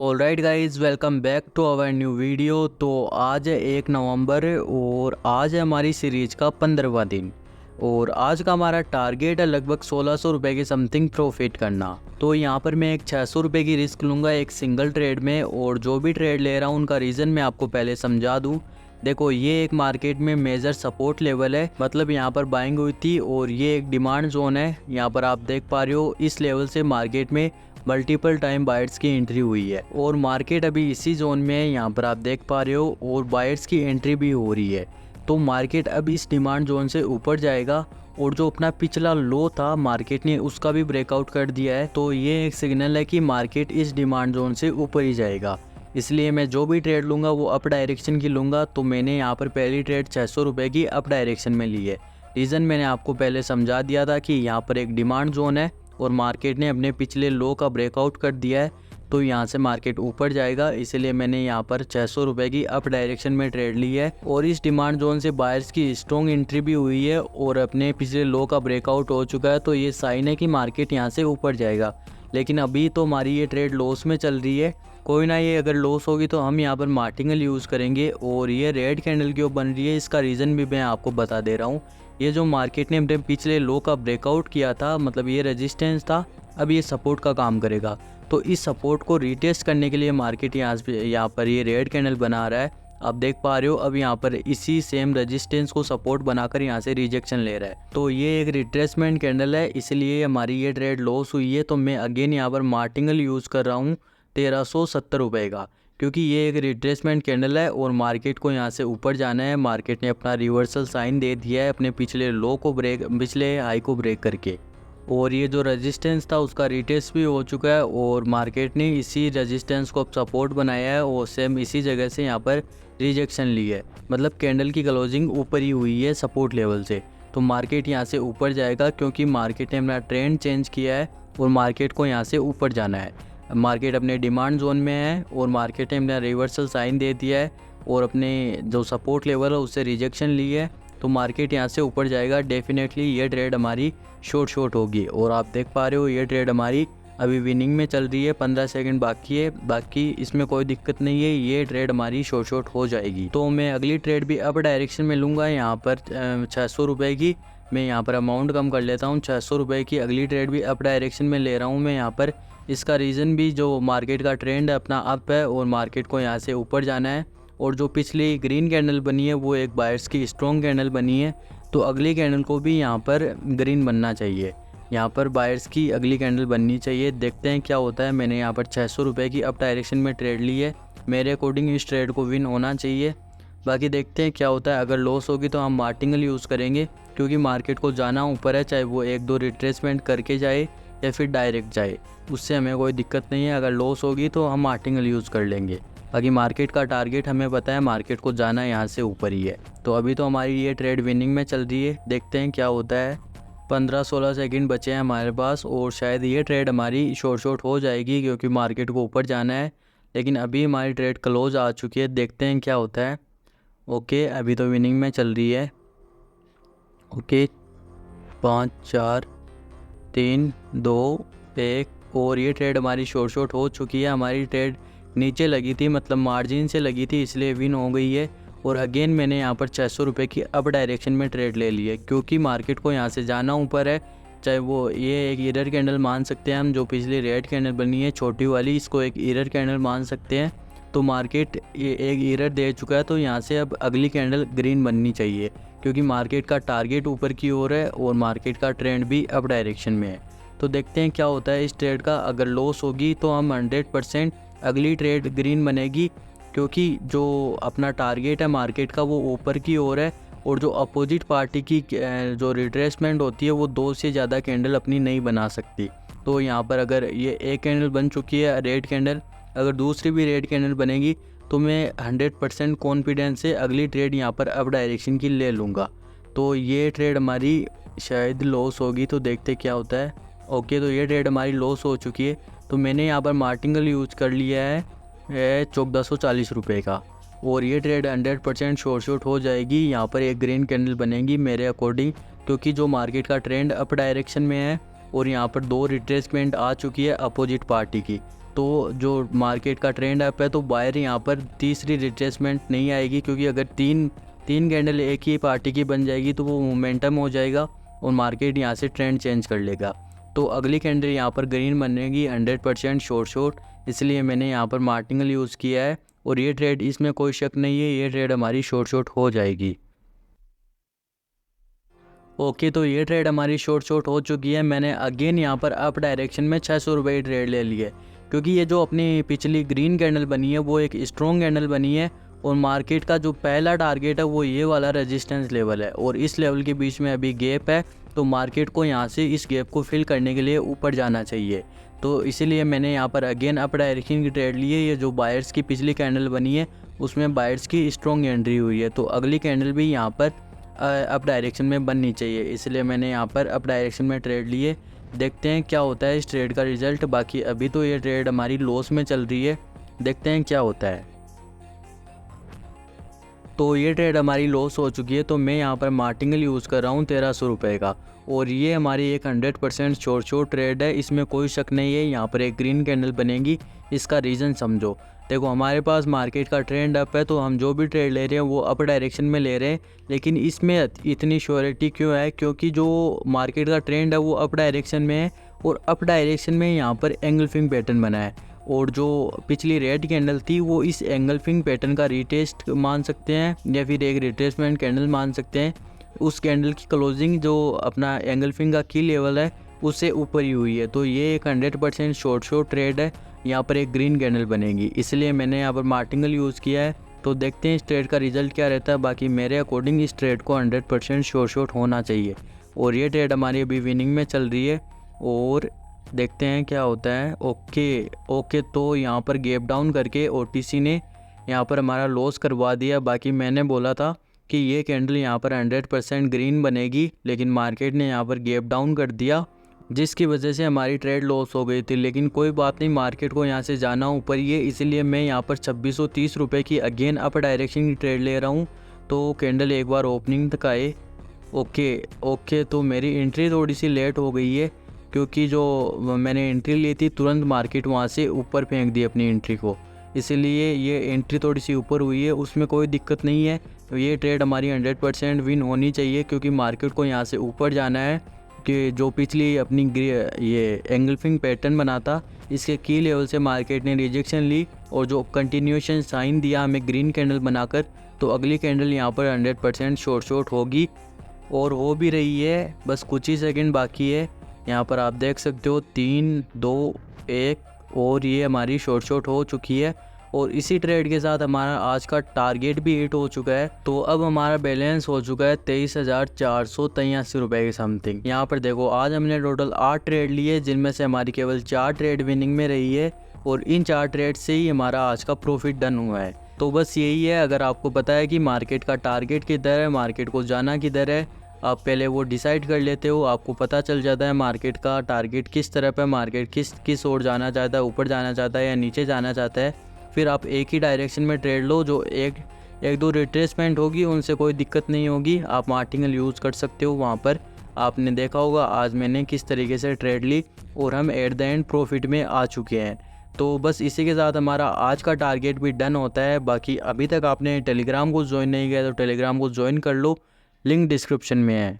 Alright guys, welcome back to our new video. तो आज है 1 नवंबर और आज है हमारी सीरीज का 15वां दिन और आज का हमारा टारगेट है लगभग 1600 रुपये के समथिंग प्रॉफिट करना। तो यहाँ पर मैं एक 600 रुपये की रिस्क लूँगा एक सिंगल ट्रेड में, और जो भी ट्रेड ले रहा हूँ उनका रीज़न मैं आपको पहले समझा दूँ। देखो, ये एक मार्केट में मेजर सपोर्ट लेवल है, मतलब यहाँ पर बाइंग हुई थी और ये एक डिमांड जोन है। यहाँ पर आप देख पा रहे हो इस लेवल से मार्केट में मल्टीपल टाइम बायर्स की एंट्री हुई है और मार्केट अभी इसी जोन में है, यहाँ पर आप देख पा रहे हो, और बायर्स की एंट्री भी हो रही है। तो मार्केट अब इस डिमांड जोन से ऊपर जाएगा और जो अपना पिछला लो था मार्केट ने उसका भी ब्रेकआउट कर दिया है। तो ये एक सिग्नल है कि मार्केट इस डिमांड जोन से ऊपर ही जाएगा, इसलिए मैं जो भी ट्रेड लूँगा वो अप डायरेक्शन की लूँगा। तो मैंने यहाँ पर पहली ट्रेड 600 रुपये की अप डायरेक्शन में ली है। रीज़न मैंने आपको पहले समझा दिया था कि यहाँ पर एक डिमांड जोन है और मार्केट ने अपने पिछले लो का ब्रेकआउट कर दिया है, तो यहाँ से मार्केट ऊपर जाएगा, इसलिए मैंने यहाँ पर 600 रुपये की अप डायरेक्शन में ट्रेड ली है। और इस डिमांड जोन से बायर्स की स्ट्रॉन्ग एंट्री भी हुई है और अपने पिछले लो का ब्रेकआउट हो चुका है, तो ये साइन है कि मार्केट यहाँ से ऊपर जाएगा। लेकिन अभी तो हमारी ये ट्रेड लॉस में चल रही है। कोई ना, ये अगर लॉस होगी तो हम यहाँ पर मार्टिंगल यूज़ करेंगे। और ये रेड कैंडल क्यों बन रही है इसका रीज़न भी मैं आपको बता दे रहा हूँ। ये जो मार्केट ने अपने पिछले लो का ब्रेकआउट किया था, मतलब ये रेजिस्टेंस था, अब ये सपोर्ट का काम करेगा। तो इस सपोर्ट को रीटेस्ट करने के लिए मार्केट यहाँ पर ये रेड कैंडल बना रहा है। आप देख पा रहे हो, अब यहाँ पर इसी सेम रेजिस्टेंस को सपोर्ट बनाकर यहाँ से रिजेक्शन ले रहा है। तो ये एक रिट्रेसमेंट कैंडल है, इसलिए हमारी ये ट्रेड लॉस हुई है। तो मैं अगेन यहाँ पर मार्टिंगल यूज़ कर रहा हूँ 1370 रुपये का, क्योंकि ये एक रिट्रेसमेंट कैंडल है और मार्केट को यहाँ से ऊपर जाना है। मार्केट ने अपना रिवर्सल साइन दे दिया है अपने पिछले लो को पिछले हाई को ब्रेक करके, और ये जो रेजिस्टेंस था उसका रिटेस्ट भी हो चुका है और मार्केट ने इसी रेजिस्टेंस को अब सपोर्ट बनाया है और सेम इसी जगह से यहाँ पर रिजेक्शन ली है। मतलब कैंडल की क्लोजिंग ऊपर ही हुई है सपोर्ट लेवल से। तो मार्केट यहाँ से ऊपर जाएगा क्योंकि मार्केट ने अपना ट्रेंड चेंज किया है और मार्केट को यहाँ से ऊपर जाना है। मार्केट अपने डिमांड जोन में है और मार्केट ने अपना रिवर्सल साइन दे दिया है और अपने जो सपोर्ट लेवल है उससे रिजेक्शन ली है। तो मार्केट यहाँ से ऊपर जाएगा डेफिनेटली। ये ट्रेड हमारी शॉर्ट होगी और आप देख पा रहे हो ये ट्रेड हमारी अभी विनिंग में चल रही है। 15 सेकंड बाकी है, बाकी इसमें कोई दिक्कत नहीं है, ये ट्रेड हमारी शॉर्ट हो जाएगी। तो मैं अगली ट्रेड भी अप डायरेक्शन में लूँगा यहाँ पर 600 रुपये की। मैं यहाँ पर अमाउंट कम कर लेता हूँ, 600 रुपये की अगली ट्रेड भी अप डायरेक्शन में ले रहा हूँ मैं यहाँ पर। इसका रीज़न भी जो मार्केट का ट्रेंड है अपना अप है और मार्केट को यहाँ से ऊपर जाना है। और जो पिछली ग्रीन कैंडल बनी है वो एक बायर्स की स्ट्रॉन्ग कैंडल बनी है, तो अगली कैंडल को भी यहाँ पर ग्रीन बनना चाहिए। यहाँ पर बायर्स की अगली कैंडल बननी चाहिए। देखते हैं क्या होता है। मैंने यहाँ पर 600 रुपये की अप डायरेक्शन में ट्रेड ली है। मेरे अकॉर्डिंग इस ट्रेड को विन होना चाहिए, बाकी देखते हैं क्या होता है। अगर लॉस होगी तो हम मार्टिंगल यूज़ करेंगे क्योंकि मार्केट को जाना ऊपर है, चाहे वो 1-2 रिट्रेसमेंट करके जाए या फिर डायरेक्ट जाए, उससे हमें कोई दिक्कत नहीं है। अगर लॉस होगी तो हम मार्टिंगल यूज़ कर लेंगे। बाकी मार्केट का टारगेट हमें पता है, मार्केट को जाना यहाँ से ऊपर ही है। तो अभी तो हमारी ये ट्रेड विनिंग में चल रही है, देखते हैं क्या होता है। 15-16 सेकंड बचे हैं हमारे पास और शायद ये ट्रेड हमारी शॉर्ट हो जाएगी क्योंकि मार्केट को ऊपर जाना है। लेकिन अभी हमारी ट्रेड क्लोज आ चुकी है, देखते हैं क्या होता है। ओके, अभी तो विनिंग में चल रही है। ओके, 5 4 3 2 1 और ये ट्रेड हमारी शॉर्ट हो चुकी है। हमारी ट्रेड नीचे लगी थी, मतलब मार्जिन से लगी थी, इसलिए विन हो गई है। और अगेन मैंने यहाँ पर 600 रुपये की अप डायरेक्शन में ट्रेड ले ली है क्योंकि मार्केट को यहाँ से जाना ऊपर है। चाहे वो ये एक इरर कैंडल मान सकते हैं हम, जो पिछली रेड कैंडल बनी है छोटी वाली, इसको एक इरर कैंडल मान सकते हैं। तो मार्केट ये एक इरर दे चुका है, तो यहाँ से अब अगली कैंडल ग्रीन बननी चाहिए क्योंकि मार्केट का टारगेट ऊपर की ओर है और मार्केट का ट्रेंड भी अप डायरेक्शन में है। तो देखते हैं क्या होता है इस ट्रेड का। अगर लॉस होगी तो हम 100% अगली ट्रेड ग्रीन बनेगी क्योंकि जो अपना टारगेट है मार्केट का वो ऊपर की ओर है और जो अपोजिट पार्टी की जो रिट्रेसमेंट होती है वो 2 से ज़्यादा कैंडल अपनी नहीं बना सकती। तो यहाँ पर अगर ये एक कैंडल बन चुकी है रेड कैंडल, अगर दूसरी भी रेड कैंडल बनेगी तो मैं 100% कॉन्फिडेंस से अगली ट्रेड यहाँ पर अप डायरेक्शन की ले लूँगा। तो ये ट्रेड हमारी शायद लॉस होगी, तो देखते क्या होता है। ओके, तो ये ट्रेड हमारी लॉस हो चुकी है। तो मैंने यहाँ पर मार्टिंगल यूज़ कर लिया है 1440 रुपये का और ये ट्रेड 100% शॉर्ट हो जाएगी। यहाँ पर एक ग्रीन कैंडल बनेगी मेरे अकॉर्डिंग क्योंकि जो मार्केट का ट्रेंड अप डायरेक्शन में है और यहाँ पर 2 रिट्रेसमेंट आ चुकी है अपोजिट पार्टी की, तो जो मार्केट का ट्रेंड अप है तो बायर यहाँ पर तीसरी रिट्रेसमेंट नहीं आएगी, क्योंकि अगर तीन तीन कैंडल एक ही पार्टी की बन जाएगी तो वो मोमेंटम हो जाएगा और मार्केट यहाँ से ट्रेंड चेंज कर लेगा। तो अगली कैंडल यहाँ पर ग्रीन बनेगी 100% शॉर्ट, इसलिए मैंने यहाँ पर मार्टिंगल यूज़ किया है और ये ट्रेड, इसमें कोई शक नहीं है, ये ट्रेड हमारी शॉर्ट हो जाएगी। ओके, तो ये ट्रेड हमारी शॉर्ट हो चुकी है। मैंने अगेन यहाँ पर अप डायरेक्शन में 600 रुपये की ट्रेड ले ली है, क्योंकि ये जो अपनी पिछली ग्रीन कैंडल बनी है वो एक स्ट्रॉन्ग कैंडल बनी है और मार्केट का जो पहला टारगेट है वो ये वाला रेजिस्टेंस लेवल है और इस लेवल के बीच में अभी गैप है, तो मार्केट को यहाँ से इस गैप को फिल करने के लिए ऊपर जाना चाहिए। तो इसीलिए मैंने यहाँ पर अगेन अप डायरेक्शन की ट्रेड ली है। ये जो बायर्स की पिछली कैंडल बनी है उसमें बायर्स की स्ट्रॉन्ग एंट्री हुई है, तो अगली कैंडल भी यहाँ पर अप डायरेक्शन में बननी चाहिए, इसलिए मैंने यहाँ पर अप डायरेक्शन में ट्रेड लिए। देखते हैं क्या होता है इस ट्रेड का रिज़ल्ट। बाकी अभी तो ये ट्रेड हमारी लॉस में चल रही है, देखते हैं क्या होता है। तो ये ट्रेड हमारी लॉस हो चुकी है, तो मैं यहाँ पर मार्टिंगल यूज़ कर रहा हूँ 1300 रुपये का और ये हमारी एक 100% शॉर्ट ट्रेड है, इसमें कोई शक नहीं है। यहाँ पर एक ग्रीन कैंडल बनेगी, इसका रीज़न समझो। देखो, हमारे पास मार्केट का ट्रेंड अप है तो हम जो भी ट्रेड ले रहे हैं वो अप डायरेक्शन में ले रहे हैं, लेकिन इसमें इतनी श्योरिटी क्यों है? क्योंकि जो मार्केट का ट्रेंड है वो अप डायरेक्शन में है और अप डायरेक्शन में यहाँ पर एंगल्फिंग पैटर्न बना है और जो पिछली रेड कैंडल थी वो इस एंगल्फिंग पैटर्न का रीटेस्ट मान सकते हैं या फिर एक रिट्रेसमेंट कैंडल मान सकते हैं। उस कैंडल की क्लोजिंग जो अपना एंगल्फिंग का की लेवल है उससे ऊपर ही हुई है, तो ये एक 100% शॉर्ट ट्रेड है। यहाँ पर एक ग्रीन कैंडल बनेगी, इसलिए मैंने यहाँ पर मार्टिंगल यूज़ किया है। तो देखते हैं इस ट्रेड का रिजल्ट क्या रहता है। बाकी मेरे अकॉर्डिंग इस ट्रेड को 100% शॉर्ट होना चाहिए और ये ट्रेड हमारी अभी विनिंग में चल रही है और देखते हैं क्या होता है। ओके, तो यहाँ पर गैप डाउन करके ओटीसी ने यहाँ पर हमारा लॉस करवा दिया। बाकी मैंने बोला था कि ये कैंडल यहाँ पर 100% ग्रीन बनेगी, लेकिन मार्केट ने यहाँ पर गैप डाउन कर दिया जिसकी वजह से हमारी ट्रेड लॉस हो गई थी। लेकिन कोई बात नहीं, मार्केट को यहाँ से जाना ऊपर ही है, इसलिए मैं यहाँ पर 2630 रुपये की अगेन अप डायरेक्शन की ट्रेड ले रहा हूँ। तो कैंडल एक बार ओपनिंग तक आए। ओके, तो मेरी एंट्री थोड़ी सी लेट हो गई है, क्योंकि जो मैंने एंट्री ली थी तुरंत मार्केट वहाँ से ऊपर फेंक दी अपनी एंट्री को, इसीलिए ये एंट्री थोड़ी सी ऊपर हुई है। उसमें कोई दिक्कत नहीं है, तो ये ट्रेड हमारी 100% विन होनी चाहिए, क्योंकि मार्केट को यहाँ से ऊपर जाना है। कि जो पिछली अपनी ये एंगल्फिंग पैटर्न बना था इसके की लेवल से मार्केट ने रिजेक्शन ली और जो कंटिन्यूएशन साइन दिया हमें ग्रीन कैंडल बनाकर, तो अगली कैंडल यहाँ पर 100% शॉर्ट होगी और हो भी रही है। बस कुछ ही सेकंड बाकी है। यहाँ पर आप देख सकते हो 3 2 1 और ये हमारी शॉर्ट हो चुकी है और इसी ट्रेड के साथ हमारा आज का टारगेट भी हिट हो चुका है। तो अब हमारा बैलेंस हो चुका है 23,483 रुपये के समथिंग। यहाँ पर देखो, आज हमने टोटल 8 ट्रेड लिए, जिनमें से हमारी केवल 4 ट्रेड विनिंग में रही है और इन 4 ट्रेड से ही हमारा आज का प्रॉफिट डन हुआ है। तो बस यही है, अगर आपको पता है कि मार्केट का टारगेट किधर है, मार्केट को जाना किधर है, आप पहले वो डिसाइड कर लेते हो, आपको पता चल जाता है मार्केट का टारगेट किस तरफ है, मार्केट किस ओर जाना चाहता है, ऊपर जाना चाहता है या नीचे जाना चाहता है। फिर आप एक ही डायरेक्शन में ट्रेड लो, जो एक दो रिट्रेसमेंट होगी उनसे कोई दिक्कत नहीं होगी, आप मार्टिंगल यूज़ कर सकते हो। वहाँ पर आपने देखा होगा आज मैंने किस तरीके से ट्रेड ली और हम एट द एंड प्रॉफिट में आ चुके हैं। तो बस इसी के साथ हमारा आज का टारगेट भी डन होता है। बाकी अभी तक आपने टेलीग्राम को ज्वाइन नहीं किया तो टेलीग्राम को ज्वाइन कर लो, लिंक डिस्क्रिप्शन में है।